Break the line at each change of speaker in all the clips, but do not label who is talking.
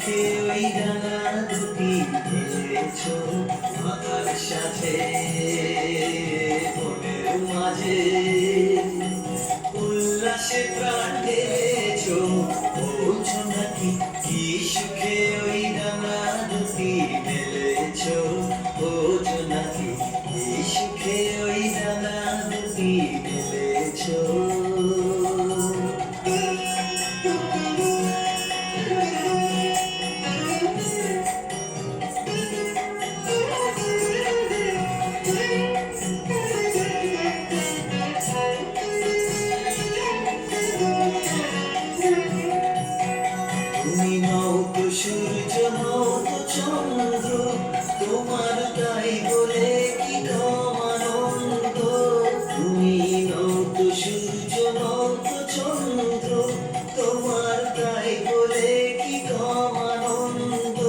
সুখে ওই ডানা দুটি মেলেছো মাথার সাথে মনের মাঝে উল্লাসে প্রাণ ঢেলেছো বলছো নাকি কি সুখে ওই ডানা দুটি মেলেছো বলছো নাকি কি সুখে ওই ডানা দুটি মেলেছো তুমি নও তো সূর্য নও তো চন্দ্র তোমার তাই বলে কি আনন্দ তুমি নও তো সূর্য নও তো চন্দ্র তোমার তাই বলে কি আনন্দ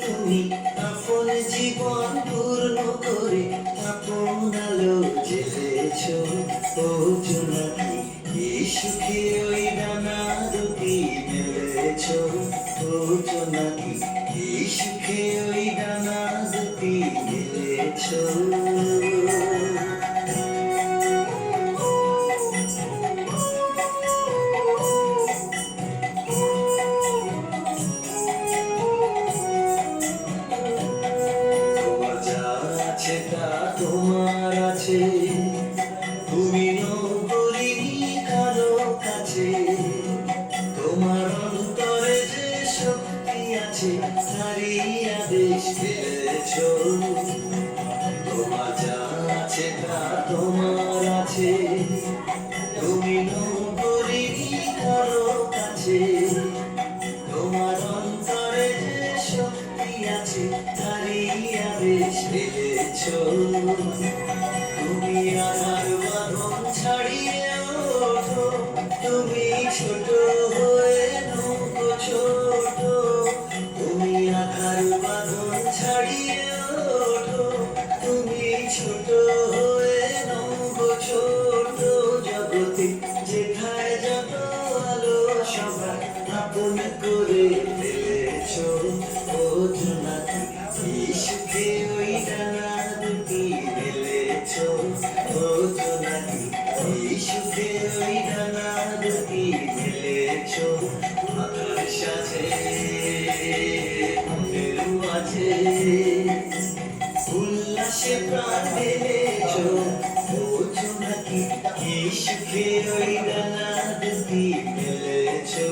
তুমি আপন জীবন পূর্ণ করে আপন আলো জ্বেলেছো ও জোনাকি কি সুখে ওই ডানা দুটি মেলেছো ও জোনাকি কি সুখে ওই ডানা দুটি মেলেছো তোমার যা আছে তা তোমার আছে তুমি নগরিনী কারো কাছে তোমার অন্তরে যে শক্তি আছে তারই আদেশ পেয়েছো তোমার যা আছে তা তোমার আছে তুমি নগরিনী কারো কাছে তোমার অন্তরে যে শক্তি আছে তারই আদেশ পেয়েছো তুমি আধার বাঁধন ছাড়িয়ে ওঠো তুমি ছোট হয়ে নৌকো ছোট তুমি আধার বাঁধন ছাড়িয়ে ওঠো তুমি ছোট হয়ে নৌকো ছোট জগতে যেথায় যত আলো সবাই আপন করে ফেলেছো ও জোনাকি কি সুখে ওই ডানা দুটি মেলেছো ও জোনাকি কি সুখে ওই ডানা দুটি মেলেছো মাথার সাথে মনের মাঝে উল্লাসে প্রাণ ঢেলেছো ও জোনাকি কি সুখে ওই ডানা দুটি মেলেছো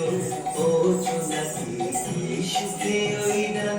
ও জোনাকি কি সুখে ওই ডানা